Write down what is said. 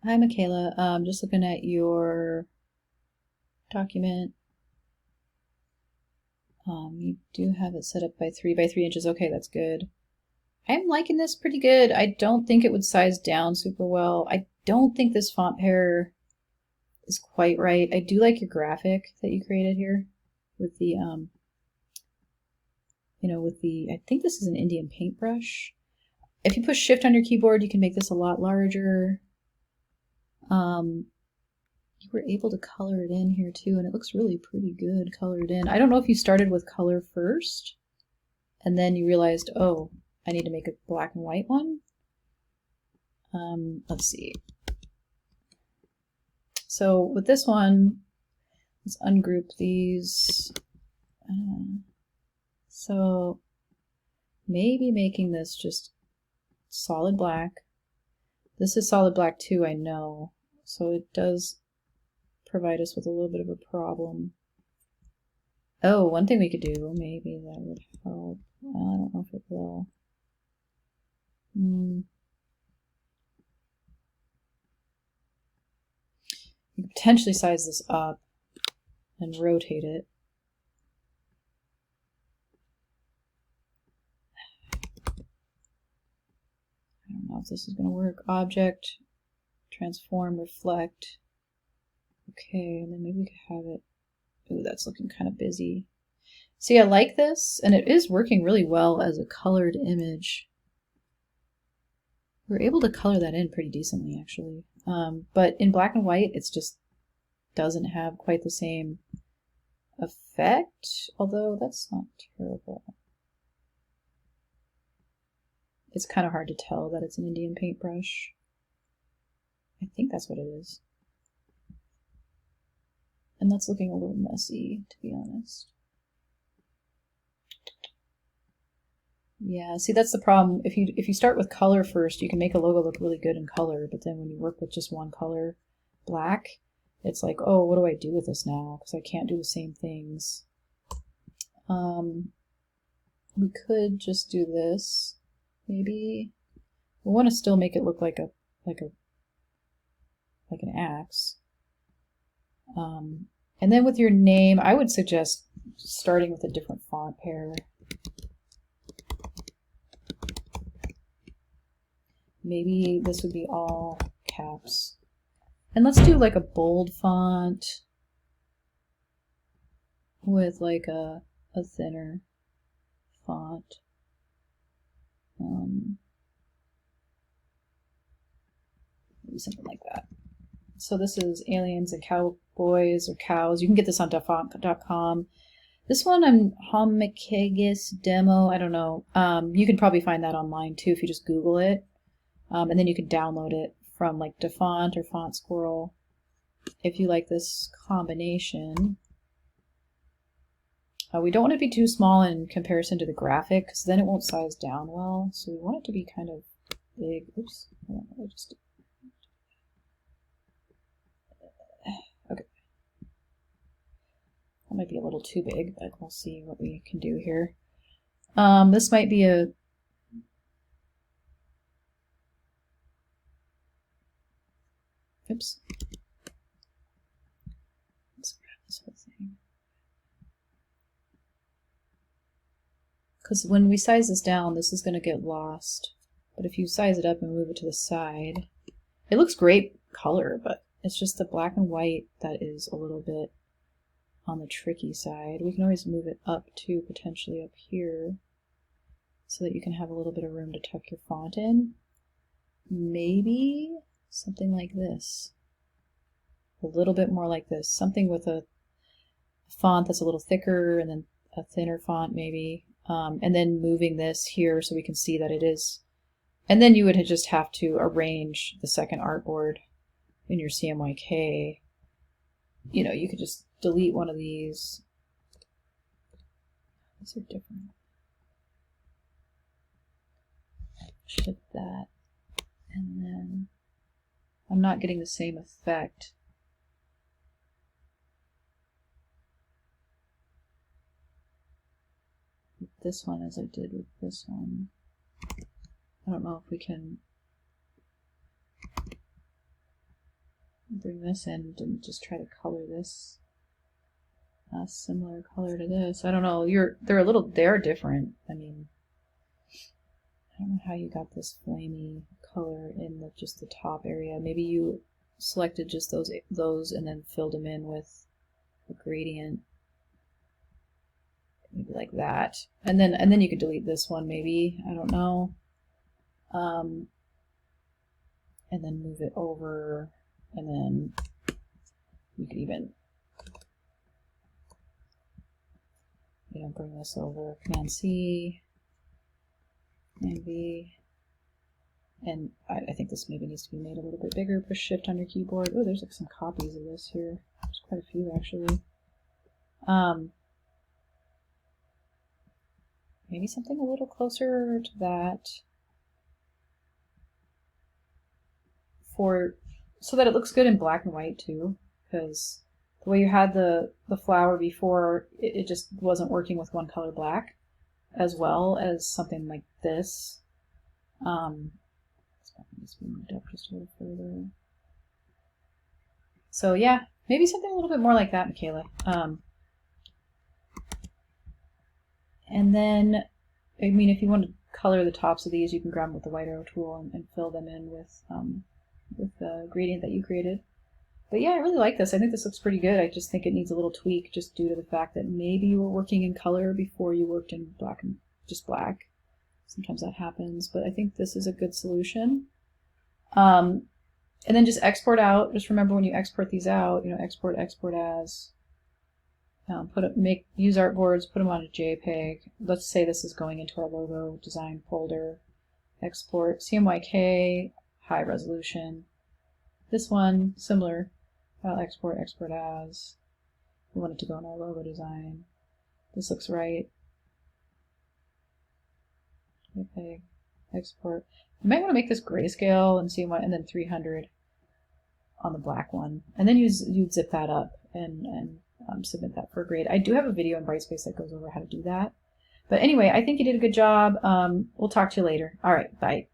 Hi, Michaela. Just looking at your document. You do have it set up by 3 by 3 inches. Okay, that's good. I'm liking this pretty good. I don't think it would size down super well. I don't think this font pair is quite right. I do like your graphic that you created here with the, I think this is an Indian paintbrush. If you push shift on your keyboard, you can make this a lot larger. You were able to color it in here too, and it looks really pretty good colored in. I don't know if you started with color first and then you realized, oh, I need to make a black and white one. Let's see. So with this one, let's ungroup these. So maybe making this just solid black. This is solid black too, I know. So it does provide us with a little bit of a problem. Oh, one thing we could do, maybe that would help. Well, I don't know if it will. You could potentially size this up and rotate it. I don't know if this is going to work. Object, transform, reflect. Okay, and then maybe we could have it. Ooh, that's looking kind of busy. See, I like this, and it is working really well as a colored image. We're able to color that in pretty decently, actually. But in black and white, it's just doesn't have quite the same effect, although that's not terrible. It's kind of hard to tell that it's an Indian paintbrush. I think that's what it is. And that's looking a little messy, to be honest. Yeah, see, that's the problem. If you start with color first, you can make a logo look really good in color, but then when you work with just one color, black, it's like, oh, what do I do with this now? Because I can't do the same things. We could just do this. Maybe we want to still make it look like an axe. And then with your name, I would suggest starting with a different font pair. Maybe this would be all caps. And let's do like a bold font with like a thinner font. Maybe something like that. So this is Aliens and Cowboys or Cows. You can get this on dafont.com. This one, I'm Homokagus Demo. I don't know. You can probably find that online too if you just Google it. And then you can download it from like Dafont or Font Squirrel if you like this combination. We don't want it to be too small in comparison to the graphic because then it won't size down well. So we want it to be kind of big. Oops. Okay. That might be a little too big, but we'll see what we can do here. This might be a oops. Let's grab this whole thing. Because when we size this down, this is going to get lost. But if you size it up and move it to the side, it looks great color, but it's just the black and white that is a little bit on the tricky side. We can always move it up to potentially up here so that you can have a little bit of room to tuck your font in. Maybe something like this. A little bit more like this. Something with a font that's a little thicker and then a thinner font maybe. And then moving this here so we can see that it is. And then you would just have to arrange the second artboard in your CMYK. You know, you could just delete one of these. These are different. Shift that. And then I'm not getting the same effect. With this one as I did with this one. I don't know if we can. bring this in and just try to color this a similar color to this. I don't know. They're different. I mean, I don't know how you got this flamey color in just the top area. Maybe you selected just those and then filled them in with a gradient. Maybe like that. And then you could delete this one maybe. I don't know. And then move it over, and then you could even, bring this over, Command C, Command V, and I think this maybe needs to be made a little bit bigger. Push Shift on your keyboard. Oh, there's like some copies of this here. There's quite a few actually. Maybe something a little closer to that. So that it looks good in black and white too, because the way you had the flower before, it just wasn't working with one color black as well as something like this. This needs to be moved up just a little further. So yeah, maybe something a little bit more like that, Michaela. And then, I mean, if you want to color the tops of these, you can grab them with the white arrow tool and fill them in with the gradient that you created. But yeah, I really like this. I think this looks pretty good. I just think it needs a little tweak just due to the fact that maybe you were working in color before you worked in black and just black. Sometimes that happens, but I think this is a good solution. And then just export out. Just remember when you export these out, export as. Use artboards, put them on a JPEG. Let's say this is going into our logo design folder. Export CMYK, high resolution. This one, similar. File export as. We want it to go in our logo design. This looks right. JPEG, export. You might want to make this grayscale and CMY, and then 300 on the black one. And then you'd zip that up and submit that for a grade. I do have a video in Brightspace that goes over how to do that. But anyway, I think you did a good job. We'll talk to you later. All right, bye.